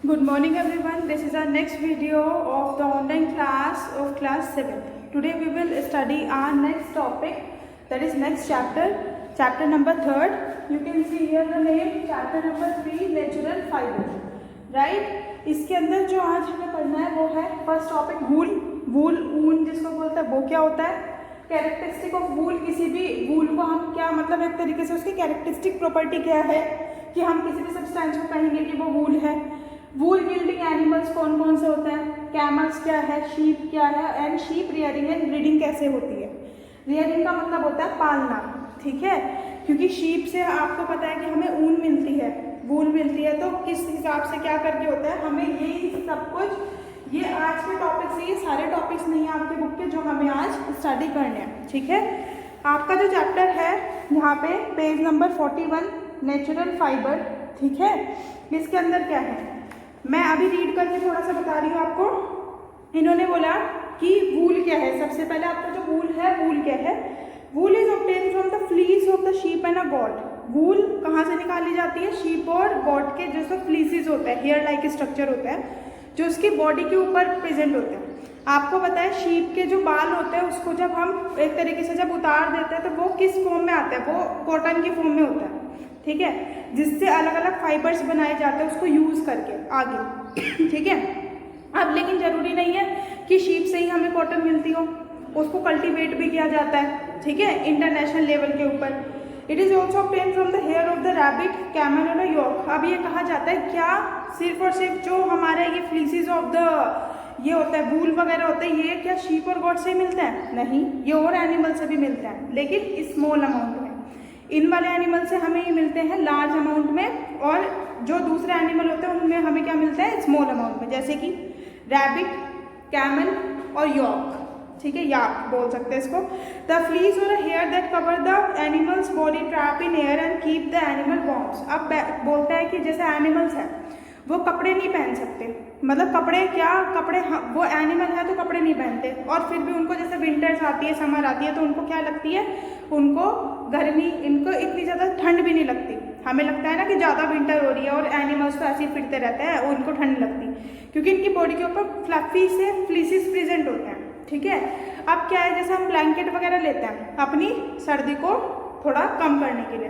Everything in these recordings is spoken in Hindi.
Good morning everyone. This is our next video of the online class of class 7. Today we will study our next topic, that is next chapter number 3rd. You can see here the name, chapter number 3, natural fiber. Right? इसके अंदर जो आज हमें पढ़ना है वो है फर्स्ट टॉपिक वूल ऊन जिसको बोलते हैं, वो क्या होता है, कैरेक्टरिस्टिक ऑफ वूल। किसी भी वूल को हम क्या मतलब एक तरीके से उसकी कैरेक्टरिस्टिक प्रॉपर्टी क्या है कि हम किसी भी सब्सटेंस को कहेंगे कि वो वूल है। वूल यील्डिंग एनिमल्स कौन कौन से होते हैं, कैमल्स क्या है, शीप क्या है, and sheep rearing and breeding कैसे होती है। रियरिंग का मतलब होता है पालना, ठीक है, क्योंकि शीप से आपको पता है कि हमें ऊन मिलती है, वूल मिलती है, तो किस हिसाब से क्या करके होता है हमें ये सब कुछ, ये आज के टॉपिक से, ये सारे टॉपिक्स नहीं है आपके बुक के जो हमें आज स्टडी करने हैं, ठीक है। आपका जो चैप्टर है यहाँ पे पेज नंबर 41 नेचुरल फाइबर, ठीक है। इसके अंदर क्या है मैं अभी रीड करके थोड़ा सा बता रही हूँ आपको। इन्होंने बोला कि वूल क्या है। सबसे पहले आपका जो वूल है, वूल क्या है, wool is obtain from the fleece of the sheep and a goat. Wool कहाँ से निकाली जाती है, शीप और गॉट के जो फ्लीसेस होता है, हेयर लाइक स्ट्रक्चर होता है जो उसकी बॉडी के ऊपर प्रेजेंट होते हैं। आपको पता है शीप के जो बाल होते हैं उसको जब हम एक तरीके से जब उतार देते हैं तो वो किस फॉर्म में आता है, वो कॉटन की फॉर्म में होता है, ठीक है, जिससे अलग अलग फाइबर्स बनाए जाते हैं उसको यूज़ करके आगे, ठीक है। अब लेकिन ज़रूरी नहीं है कि शीप से ही हमें कॉटन मिलती हो, उसको कल्टीवेट भी किया जाता है, ठीक है, इंटरनेशनल लेवल के ऊपर। It is also obtain from the hair of the rabbit, camel और यॉर्क। अब ये कहा जाता है क्या सिर्फ और सिर्फ जो हमारे ये फ्लीसेस ऑफ द ये होता है वूल वगैरह होता है, ये क्या शीप और गॉट से ही मिलता है? नहीं, ये और एनिमल से भी मिलता है, लेकिन स्मॉल अमाउंट में। इन वाले एनिमल से हमें ये मिलते हैं लार्ज अमाउंट में, और जो दूसरे एनिमल होते हैं उनमें हमें क्या मिलता है, स्मॉल अमाउंट में, जैसे कि रैबिट, कैमल और यॉर्क, ठीक है, याक बोल सकते हैं इसको। द फ्लीस और hair that cover the animal's body trap in air and keep the animal warm. अब बोलता है कि जैसे एनिमल्स हैं वो कपड़े नहीं पहन सकते, मतलब कपड़े क्या, कपड़े वो एनिमल है तो कपड़े नहीं पहनते, और फिर भी उनको जैसे विंटर्स आती है, समर आती है, तो उनको क्या लगती है, उनको गर्मी, इनको इतनी ज़्यादा ठंड भी नहीं लगती। हमें लगता है ना कि ज़्यादा विंटर हो रही है और एनिमल्स तो ऐसे ही फिरते रहते हैं और उनको ठंड लगती, क्योंकि इनकी बॉडी के ऊपर फ्लफी से फ्लीसेस प्रेजेंट होते हैं, ठीक है। अब क्या है, जैसे हम ब्लैंकेट वगैरह लेते हैं अपनी सर्दी को थोड़ा कम करने के लिए,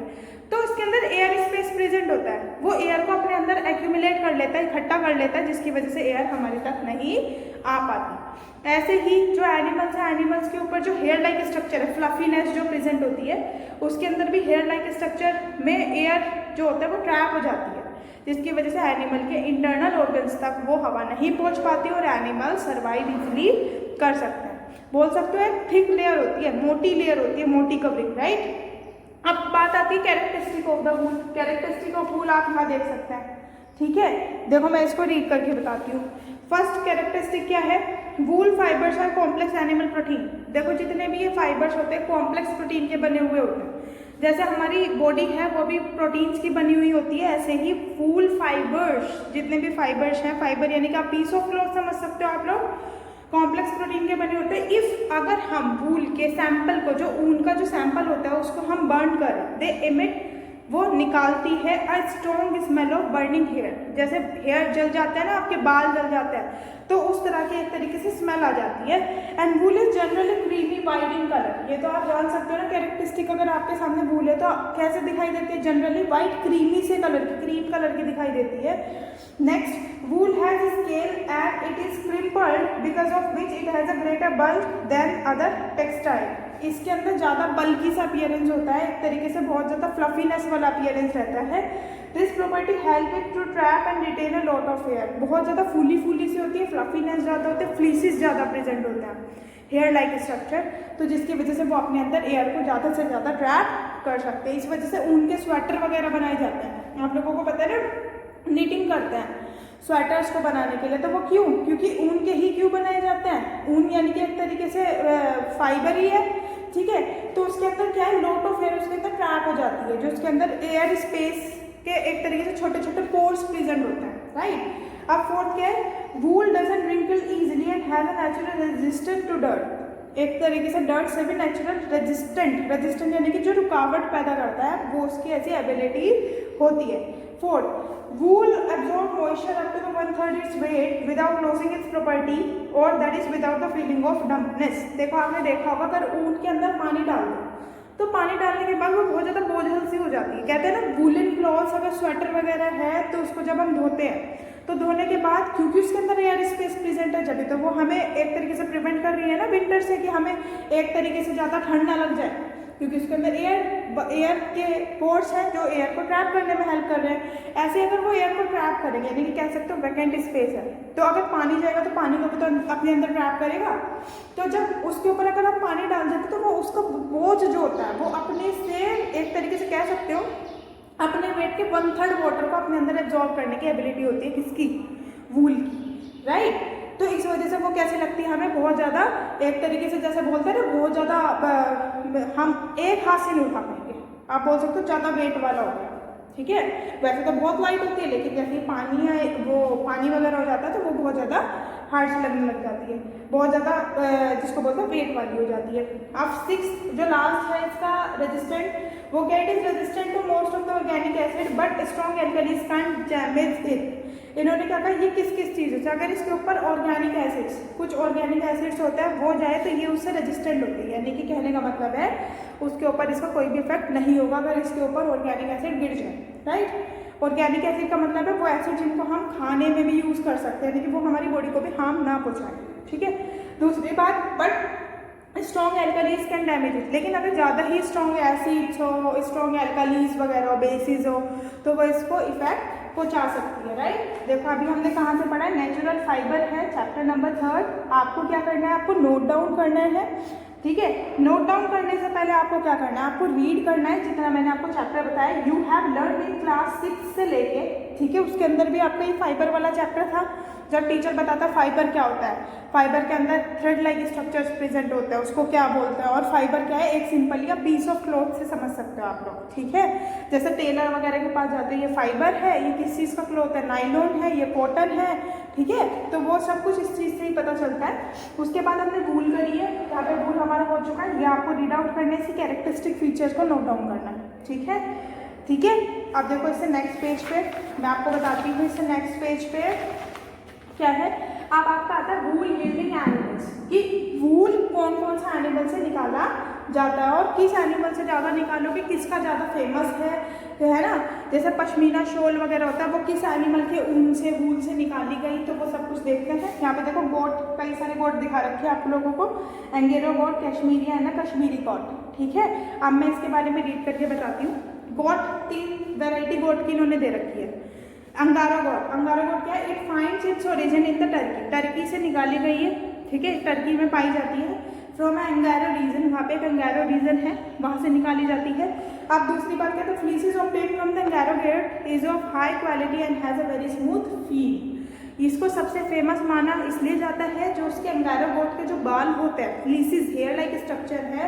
तो उसके अंदर एयर स्पेस प्रेजेंट होता है, वो एयर को अपने अंदर एक्यूमुलेट कर लेता है, इकट्ठा कर लेता है, जिसकी वजह से एयर हमारे तक नहीं आ पाती। ऐसे ही जो एनिमल्स हैं, एनिमल्स के ऊपर जो हेयर लाइक स्ट्रक्चर है, फ्लफीनेस जो प्रेजेंट होती है, उसके अंदर भी हेयर लाइक स्ट्रक्चर में एयर जो होता है वो ट्रैप हो जाती है, जिसकी वजह से एनिमल के इंटरनल ऑर्गन्स तक वो हवा नहीं पहुंच पाती और एनिमल सर्वाइव इजिली कर सकते हैं। बोल सकते हो एक थिक लेयर होती है, मोटी लेयर होती है, मोटी कवरिंग, राइट। अब बात आती है characteristic of the wool. Characteristic of wool आप यहाँ देख सकते हैं, ठीक है। देखो मैं इसको रीड करके बताती हूँ। फर्स्ट कैरेक्टरिस्टिक क्या है, wool fibres are complex animal protein. देखो जितने भी ये फाइबर्स होते हैं कॉम्प्लेक्स प्रोटीन के बने हुए होते हैं, जैसे हमारी बॉडी है वो भी प्रोटीन्स की बनी हुई होती है, ऐसे ही वूल फाइबर्स, जितने भी फाइबर्स हैं, फाइबर यानी कि आप पीस ऑफ क्लॉथ समझ सकते हो आप लोग, कॉम्प्लेक्स प्रोटीन के बने होते हैं। इफ अगर हम वूल के सैंपल को, जो ऊन का जो सैंपल होता है उसको हम बर्न करें, दे एमिट, वो निकालती है a strong smell of burning hair. जैसे हेयर जल जाते हैं ना, आपके बाल जल जाते हैं, तो उस तरह की एक तरीके से स्मेल आ जाती है। And wool is generally creamy white in colour. ये तो आप जान सकते हो ना कैरेक्टरिस्टिक, अगर आपके सामने वूल है तो कैसे दिखाई देती है, जनरली वाइट क्रीमी से कलर की, क्रीम कलर की दिखाई देती है। Next, wool has scale and it is crimpled because of which it has a greater bulk than other textile. इसके अंदर ज़्यादा बल्की सा अपीयरेंस होता है, एक तरीके से बहुत ज़्यादा फ्लफीनेस वाला अपीयरेंस रहता है। This property help it to trap and retain a lot of hair. बहुत ज़्यादा फूली फूली सी होती है, फ्लफीनेस ज़्यादा होती है, फ्लीसेस ज़्यादा प्रेजेंट होते हैं, हेयर लाइक स्ट्रक्चर, तो जिसकी वजह से वो अपने अंदर एयर को ज़्यादा से ज़्यादा ट्रैप कर सकते हैं। इस वजह से ऊन के स्वेटर वगैरह बनाए जाते हैं, आप लोगों को पता है ना, नीटिंग करते हैं स्वेटर्स को बनाने के लिए, तो वो क्यों, क्योंकि ऊन के ही क्यों बनाए जाते हैं, ऊन यानी कि एक तरीके से फाइबर ही है, ठीक है, तो उसके अंदर क्या है, लॉट ऑफ एयर उसके अंदर ट्रैप हो जाती है, जो उसके अंदर एयर स्पेस के एक तरीके से छोटे छोटे पोर्स प्रेजेंट होते हैं, राइट। अब फोर्थ क्या है, wool doesn't wrinkle easily and has a natural resistant to dirt. एक तरीके से डर्ट से भी नेचुरल रेजिस्टेंट यानी कि जो रुकावट पैदा करता है वो उसकी ऐसी एबिलिटी होती है। Fourth, wool absorb moisture up to the 1/3 its weight without losing its property or that is without the feeling of dampness। देखो आपने देखा होगा अगर ऊन के अंदर पानी डाल दो तो पानी डालने के बाद वो बहुत ज़्यादा बोझल सी हो जाती है। कहते हैं ना वूलन क्लॉथ्स अगर स्वेटर वगैरह है तो उसको जब हम धोते हैं तो धोने के बाद क्योंकि उसके अंदर एयर स्पेस प्रेजेंट है जब तो वो हमें एक तरीके से प्रिवेंट कर रही है ना विंटर से कि हमें एक तरीके से ज़्यादा ठंड ना लग जाए, क्योंकि उसके अंदर एयर के पोर्स हैं जो एयर को ट्रैप करने में हेल्प कर रहे हैं। ऐसे अगर वो एयर को ट्रैप करेंगे यानी कि कह सकते हो वैकेंट स्पेस है तो अगर पानी जाएगा तो पानी को भी तो अपने अंदर ट्रैप करेगा। तो जब उसके ऊपर अगर हम पानी डाल देते तो वो उसका बोझ जो होता है वो अपने से एक तरीके से कह सकते हो अपने वेट के 1/3 वाटर को अपने अंदर एब्जॉर्ब करने की एबिलिटी होती है किसकी, वूल की, राइट। तो इस वजह से वो कैसी लगती है हमें बहुत ज़्यादा एक तरीके से जैसे बोलते हैं ना बहुत ज़्यादा हम एक हाथ से नहीं उठा पाएंगे, आप बोल सकते हो ज़्यादा वेट वाला हो गया, ठीक है। वैसे तो बहुत लाइट होती है लेकिन जैसे पानी है वो पानी वगैरह हो जाता है तो वो बहुत ज़्यादा हार्ड से लगने लग जाती है, बहुत ज़्यादा जिसको बोलते हैं वेट वाली हो जाती है। अब 6 जो लास्ट है इसका रेजिस्टेंट, वो क्या it is resistant to most of the organic acid but strong alkalies can't damage it. इन्होंने कहा ये किस किस चीज़ से अगर इसके ऊपर ऑर्गेनिक एसिड्स कुछ ऑर्गेनिक एसिड्स होते हैं वो जाए तो ये उससे रेजिस्टेंट होती है, यानी कि कहने का मतलब है उसके ऊपर इसका कोई भी इफेक्ट नहीं होगा अगर इसके ऊपर ऑर्गेनिक एसिड गिर जाए, राइट। ऑर्गेनिक एसिड का मतलब है वो एसिड जिनको हम खाने में भी यूज़ कर सकते हैं लेकिन वो हमारी बॉडी को भी हार्म ना पहुँचाए, ठीक है। दूसरी बात but strong alkalis can damage it, लेकिन अगर ज़्यादा ही स्ट्रॉन्ग एसिड्स हो स्ट्रॉन्ग एल्कलीज वगैरह हो बेसिस हो तो वो इसको इफेक्ट पहुँचा सकती है, राइट। देखो अभी हमने कहाँ से पढ़ा है, नेचुरल फाइबर है चैप्टर नंबर 3। आपको क्या करना है, आपको नोट डाउन करना है, ठीक है। नोट डाउन करने से पहले आपको क्या करना है, आपको रीड करना है जितना मैंने आपको चैप्टर बताया। You have learn in class 6 से लेके, ठीक है, उसके अंदर भी आपका ये फाइबर वाला चैप्टर था जब टीचर बताता है फाइबर क्या होता है, फाइबर के अंदर थ्रेड लाइक स्ट्रक्चर्स प्रेजेंट होते हैं उसको क्या बोलते हैं, और फाइबर क्या है एक सिंपल या पीस ऑफ क्लॉथ से समझ सकते हो आप लोग, ठीक है। जैसे टेलर वगैरह के पास जाते हैं ये फाइबर है, ये किस चीज़ का क्लॉथ है, नाइलॉन है, ये कॉटन है, ठीक है। तो वो सब कुछ इस चीज़ से ही पता चलता है। उसके बाद हमने वूल करी है, यहाँ पे वूल हमारा हो चुका है, ये आपको रीड आउट करने से कैरेक्टरिस्टिक फीचर्स को नोट डाउन करना है, ठीक है, ठीक है। अब देखो इससे नेक्स्ट पेज पे मैं आपको बताती हूँ, इससे नेक्स्ट पेज पे क्या है, अब आपका आता है वूल यील्डिंग एनिमल्स, कि वूल कौन कौन सा एनिमल से निकाला जाता है और किस एनिमल से ज़्यादा निकालोगे, किसका ज़्यादा फेमस है ना। जैसे पश्मीना शॉल वगैरह होता है वो किस एनिमल के ऊन से वूल से निकाली गई, तो वो सब कुछ देखते हैं। यहाँ पे देखो गोट, कई सारे गोट दिखा रखे हैं आप लोगों को, एंगेरो गोट, कश्मीरिया है ना, कश्मीरी गोट, ठीक है। अब मैं इसके बारे में रीड करके बताती हूँ। गोट 3 वैरायटी गोट की इन्होंने दे रखी है। अंगारा गोट, अंगारा गोट क्या है, it finds its origin in the Turkey, Turkey से निकाली गई है, ठीक है, टर्की में पाई जाती है। फ्रॉम एंगारो रीजन, वहाँ पे एक एंगारो रीजन है वहाँ से निकाली जाती है। अब दूसरी बात क्या है, तो fleeces obtained from the angora goat is of high quality and has a very smooth feel. इसको सबसे फेमस माना इसलिए जाता है जो उसके अंगारो गोट के जो बाल होते हैं, फ्लीसेस हेयर लाइक स्ट्रक्चर है,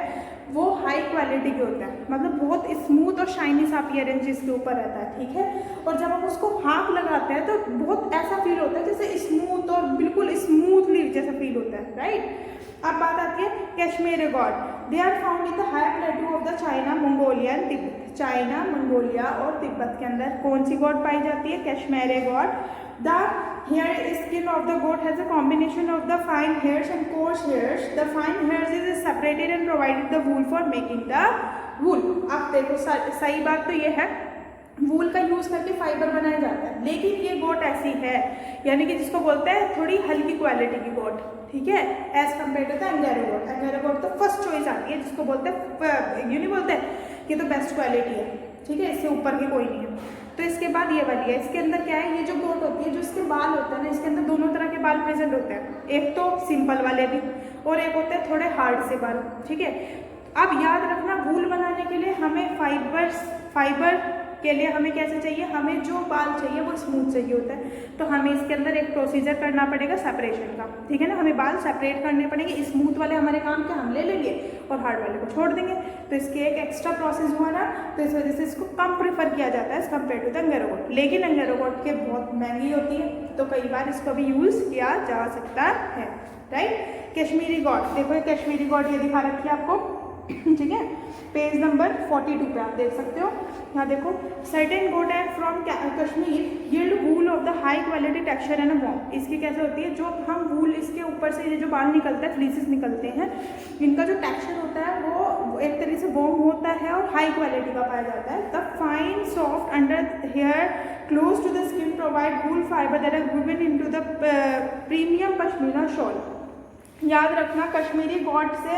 वो हाई क्वालिटी के होता है, मतलब बहुत स्मूथ और शाइनी सा अपीयरेंस जिसके ऊपर रहता है, ठीक है। और जब हम उसको हाथ लगाते हैं तो बहुत ऐसा फील होता है जैसे स्मूथ और बिल्कुल स्मूथली जैसा फील होता है, राइट। अब बात आती है Kashmiri goat, they are found in the high plateau of the China, Mongolia and Tibet. China, Mongolia और तिब्बत के अंदर कौन सी गॉड पाई जाती है, Kashmiri God. The hair skin of the goat has a combination of the fine hairs and coarse hairs. The fine hairs is separated and provided the wool for making the wool. अब देखो सही बात तो ये है, वूल का यूज करके फाइबर बनाया जाता है, लेकिन ये गोट ऐसी है यानी कि जिसको बोलते हैं थोड़ी हल्की क्वालिटी की गोट, ठीक है, एज कम्पेयर टू द अंगेरो गोट। अंगेरो गोट तो फर्स्ट चॉइस आती है जिसको बोलते हैं, ये नहीं बोलते कि तो बेस्ट क्वालिटी है, ठीक है, इससे ऊपर की कोई नहीं है। तो इसके बाद ये वाली है, इसके अंदर क्या है, ये जो गोट होती है जो इसके बाल होते हैं ना, इसके अंदर दोनों तरह के बाल प्रेजेंट होते हैं, एक तो सिंपल वाले भी और एक होते हैं थोड़े हार्ड से बाल, ठीक है। अब याद रखना वूल बनाने के लिए हमें फाइबर के लिए हमें कैसे चाहिए, हमें जो बाल चाहिए वो स्मूथ चाहिए होता है, तो हमें इसके अंदर एक प्रोसीजर करना पड़ेगा सेपरेशन का, ठीक है ना। हमें बाल सेपरेट करने पड़ेंगे, स्मूथ वाले हमारे काम के हम ले लेंगे और हार्ड वाले को छोड़ देंगे, तो इसके एक एक्स्ट्रा प्रोसेस हुआ ना, तो इस वजह से इसको कम प्रेफर किया जाता है एज कम्पेयर टू द अंगेरो गोट। लेकिन अंगेरो गोट के बहुत महंगी होती है तो कई बार इसको भी यूज़ किया जा सकता है, राइट। कश्मीरी गोट, देखो ये कश्मीरी गोट ये दिखा रखी है आपको, ठीक है। पेज नंबर 42 पे आप देख सकते हो। यहाँ देखो, certain goat and from Kashmir yield wool of the high quality texture and warm. इसकी कैसे होती है, जो हम वूल इसके ऊपर से ये जो बाल निकलता है, फ्लीसेस निकलते हैं, इनका जो टेक्सचर होता है वो एक तरीके से वॉर्म होता है और हाई क्वालिटी का पाया जाता है। The fine soft under hair close to the skin provide wool fibre that are woven into the premium pashmina shawl. याद रखना, कश्मीरी गॉड से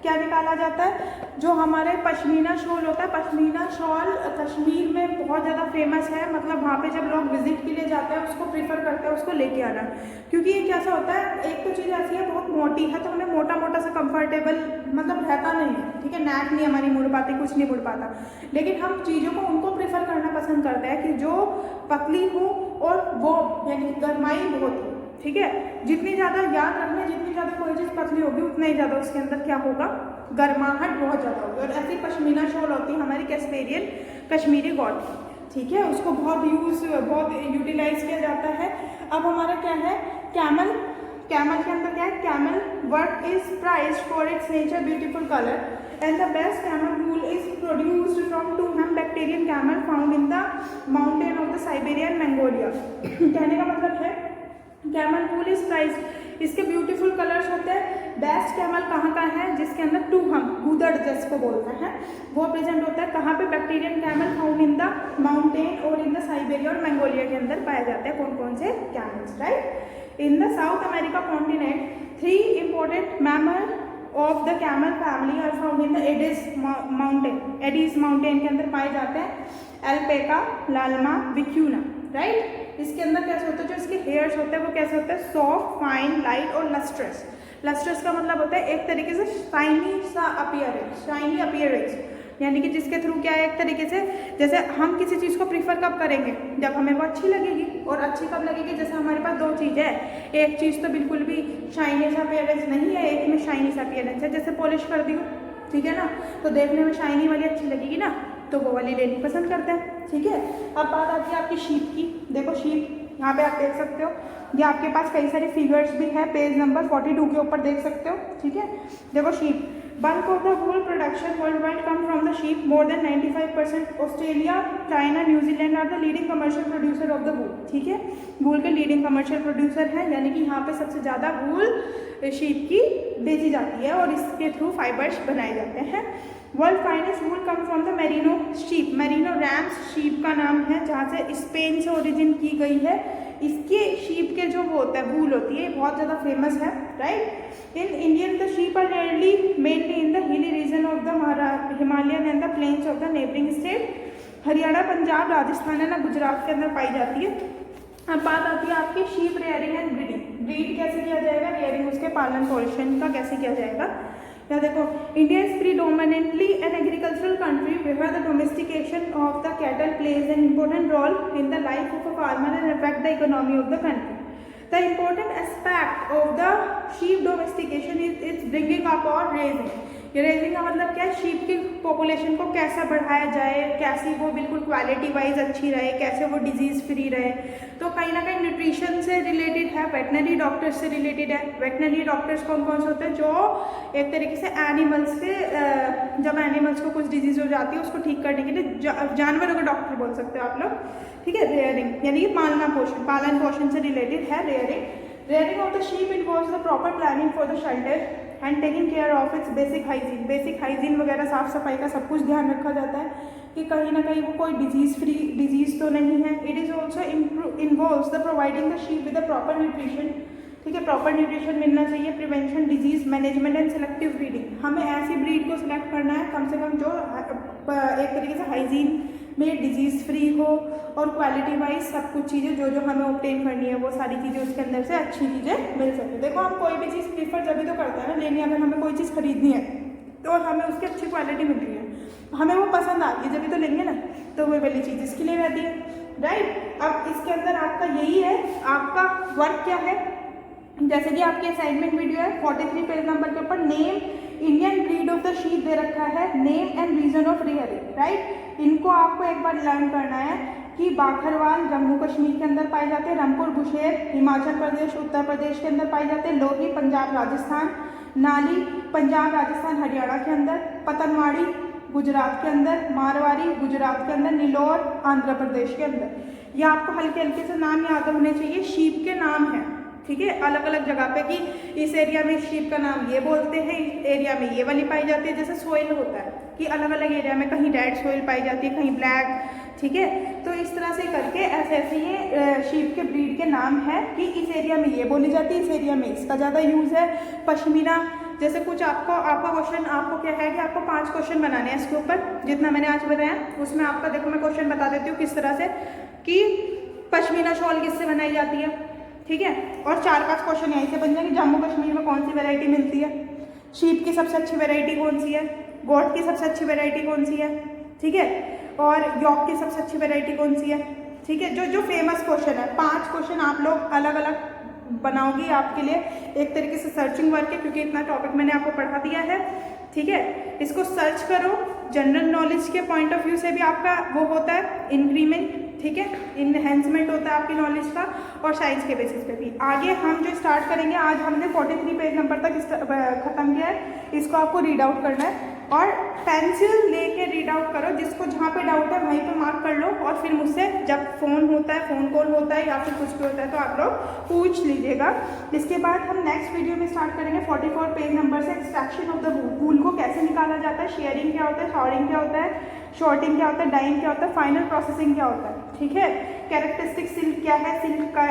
क्या निकाला जाता है, जो हमारे पश्मीना शॉल होता है। पश्मीना शॉल कश्मीर में बहुत ज़्यादा फेमस है, मतलब वहाँ पे जब लोग विजिट के लिए जाते हैं उसको प्रीफर करते हैं उसको लेके आना, क्योंकि ये कैसा होता है, एक तो चीज़ ऐसी है बहुत मोटी है तो हमें मोटा मोटा सा कंफर्टेबल मतलब रहता नहीं है, ठीक है, नेक नहीं हमारी मुड़ पाती, कुछ नहीं मुड़ पाता, लेकिन हम चीज़ों को उनको प्रेफर करना पसंद करते हैं कि जो पतली हो और वो यानी गर्माई बहुत हो, ठीक है। जितनी ज़्यादा, याद रखना, जितनी ज़्यादा कोई चीज़ पतली होगी उतना ही ज़्यादा उसके अंदर क्या होगा, गर्माहट बहुत ज़्यादा होगी। और ऐसी पश्मीना शॉल होती है हमारी कैस्पेरियन कश्मीरी गॉड, ठीक है, उसको बहुत यूटिलाइज किया जाता है। अब हमारा क्या है, कैमल के अंदर क्या है, camel work is prized for its nature beautiful colour and the best camel wool is produced from 2 hem Bactrian camel found in the mountain of the Siberian Mongolia. कहने का मतलब है कैमल वूल इज प्राइज्ड, इसके ब्यूटीफुल कलर्स होते हैं। बेस्ट कैमल कहाँ का है, जिसके अंदर 2 हम गूदड़ जिसको बोलते हैं वो प्रेजेंट होता है कहाँ पे, bactrian camel found in the mountain और इन द साइबेरिया और मंगोलिया के अंदर पाए जाते हैं। कौन कौन से camels, right. In the South America continent 3 important mammal of the camel family are found in the Andes mountain के अंदर पाए जाते हैं, एल्पेका, लालमा, विक्यूना, राइट। इसके अंदर कैसे होता है, जो इसके हेयर्स होते हैं वो कैसे होते हैं, सॉफ्ट, फाइन, लाइट और लस्ट्रस। लस्ट्रस का मतलब होता है एक तरीके से शाइनी सा अपीयरेंस, यानी कि जिसके थ्रू क्या है, एक तरीके से जैसे हम किसी चीज़ को प्रीफर कब करेंगे, जब हमें वो अच्छी लगेगी। और अच्छी कब लगेगी, जैसे हमारे पास 2 चीज़ें है, एक चीज़ तो बिल्कुल भी शाइनी सा अपीयरेंस नहीं है, एक में शाइनी सा अपीयरेंस है, जैसे पॉलिश कर दी हो, ठीक है ना, तो देखने में शाइनी वाली अच्छी लगेगी ना, तो वो वाली लेनी पसंद करते हैं, ठीक है। अब बात आती है आपकी शीप की। देखो शीप, यहाँ पे आप देख सकते हो, ये आपके पास कई सारे फिगर्स भी है, पेज नंबर 42 के ऊपर देख सकते हो, ठीक है। देखो sheep, bulk of the wool production world wide come from the sheep, more than 95%। Australia, China, New Zealand are the leading commercial producer of the wool, ठीक है, वूल के लीडिंग कमर्शियल प्रोड्यूसर हैं, यानी कि यहाँ पे सबसे ज़्यादा वूल शीप की बेची जाती है और इसके थ्रू फाइबर्स बनाए जाते हैं। World finest wool come from the merino sheep, merino rams sheep का नाम है, जहाँ से स्पेन से ओरिजिन की गई है। इसके शीप के जो वो होता है वूल होती है, बहुत ज़्यादा फेमस है, right. In Indian the sheep are rarely mainly in the hilly region of the Himalayan and the plains of the neighbouring state. Haryana, Punjab, Rajasthan है ना, गुजरात के अंदर पाई जाती है। अब बात आती है आपकी sheep rearing and breeding. Breed कैसे किया जाएगा, रेयरिंग उसके पालन पोषण का कैसे किया जाएगा। या देखो, India is predominantly an agricultural country where the domestication of the cattle plays an important role in the life of a farmer and affect the economy of the country. The important aspect of the sheep domestication is bringing up or raising. ये रेजिंग का मतलब क्या है, शीप की पॉपुलेशन को कैसा बढ़ाया जाए, कैसी वो बिल्कुल क्वालिटी वाइज अच्छी रहे, कैसे वो डिजीज़ फ्री रहे। तो कहीं ना कहीं न्यूट्रिशन से रिलेटेड है, वेटनरी डॉक्टर्स से रिलेटेड है। वेटनरी डॉक्टर्स कौन कौन से होते हैं, जो एक तरीके से एनिमल्स के जब एनिमल्स को कुछ डिजीज़ हो जाती है उसको ठीक करने के लिए जानवरों के डॉक्टर बोल सकते हो आप लोग, ठीक है। रेयरिंग यानी कि पालन पोषण से रिलेटेड है rearing. Rearing of the sheep involves the proper planning for the shelter and taking care of its basic hygiene. Basic hygiene वगैरह साफ सफाई का सब कुछ ध्यान रखा जाता है कि कहीं ना कहीं वो कोई डिजीज़ तो नहीं है। It is also involves the providing the sheep with the proper nutrition, ठीक है, प्रॉपर न्यूट्रिशन मिलना चाहिए। Prevention, disease management and selective breeding, हमें ऐसी ब्रीड को सिलेक्ट करना है कम से कम जो एक तरीके से हाइजीन में डिजीज़ फ्री हो और क्वालिटी वाइज सब कुछ चीज़ें जो हमें ऑब्टेन करनी है वो सारी चीज़ें उसके अंदर से अच्छी चीज़ें मिल सके। देखो, हम कोई भी चीज़ प्रीफर जब तो करते हैं ना लेनी, अगर हमें कोई चीज़ खरीदनी है तो हमें उसकी अच्छी क्वालिटी मिल रही है, हमें वो पसंद आ रही है जब तो लेंगे ना, तो वो वाली चीज़ इसके लिए रहती है, राइट। अब इसके अंदर आपका यही है, आपका वर्क क्या है, जैसे कि आपके असाइनमेंट वीडियो है 43 पेज नंबर के ऊपर, name Indian breed of the sheep दे रखा है, name and region of rearing, right. इनको आपको एक बार लर्न करना है कि बाखरवाल जम्मू कश्मीर के अंदर पाए जाते हैं, रामपुर बुशेर हिमाचल प्रदेश उत्तर प्रदेश के अंदर पाए जाते हैं, लोही पंजाब राजस्थान, नाली पंजाब राजस्थान हरियाणा के अंदर, पतनवाड़ी गुजरात के अंदर, मारवाड़ी गुजरात के अंदर, नीलोर आंध्र प्रदेश के अंदर। ये आपको हल्के हल्के से नाम याद होने चाहिए, शीप के नाम हैं, ठीक है, अलग अलग जगह पे कि इस एरिया में शीप का नाम ये बोलते हैं, इस एरिया में ये वाली पाई जाती है। जैसे सोइल होता है कि अलग अलग एरिया में कहीं रेड सोइल पाई जाती है, कहीं ब्लैक, ठीक है। तो इस तरह से करके ऐसे ऐसे ये शीप के ब्रीड के नाम है कि इस एरिया में ये बोली जाती है, इस एरिया में इसका ज़्यादा यूज़ है। पश्मीना, जैसे कुछ आपका क्वेश्चन, आपको क्या है कि आपको 5 क्वेश्चन बनाने हैं इसके ऊपर, जितना मैंने आज बताया उसमें आपका देखो मैं क्वेश्चन बता देती हूँ किस तरह से कि पश्मीना शॉल किससे बनाई जाती है, ठीक है। और 4-5 क्वेश्चन यहीं से बन जाएंगे। जम्मू कश्मीर में कौन सी वैरायटी मिलती है, शीप की सबसे अच्छी वैरायटी कौन सी है, गोट की सबसे अच्छी वैरायटी कौन सी है, ठीक है, और यॉक की सबसे अच्छी वैरायटी कौन सी है, ठीक है। जो फेमस क्वेश्चन है, 5 क्वेश्चन आप लोग अलग अलग बनाओगी, आपके लिए एक तरीके से सर्चिंग वर्क है, क्योंकि इतना टॉपिक मैंने आपको पढ़ा दिया है, ठीक है। इसको सर्च करो, जनरल नॉलेज के पॉइंट ऑफ व्यू से भी आपका वो होता है इंक्रीमेंट, ठीक है, इनहेंसमेंट होता है आपकी नॉलेज का, और साइंस के बेसिस पे भी। आगे हम जो स्टार्ट करेंगे, आज हमने 43 पेज नंबर तक खत्म किया है, इसको आपको रीड आउट करना है और पेंसिल लेके रीड आउट करो, जिसको जहाँ पे डाउट है वहीं पे मार्क कर लो, और फिर मुझसे जब फ़ोन होता है, फ़ोन कॉल होता है या फिर कुछ भी होता है तो आप लोग पूछ लीजिएगा। इसके बाद हम नेक्स्ट वीडियो में स्टार्ट करेंगे 44 पेज नंबर से, एक्सट्रैक्शन ऑफ द वूल को कैसे निकाला जाता है, शेयरिंग क्या होता है, शॉर्टिंग क्या होता है, शॉर्टिंग क्या होता है, डाइंग क्या होता है, फाइनल प्रोसेसिंग क्या होता है, ठीक है। कैरेक्टरिस्टिक सिल्क क्या है, सिल्क का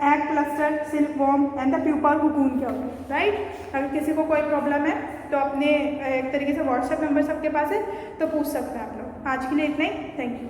egg cluster, silk worm and the pupa cocoon क्या होता है, राइट। अगर किसी को कोई प्रॉब्लम है तो अपने एक तरीके से व्हाट्सएप नंबर सबके पास है तो पूछ सकते हैं आप लोग। आज के लिए इतना ही, थैंक यू।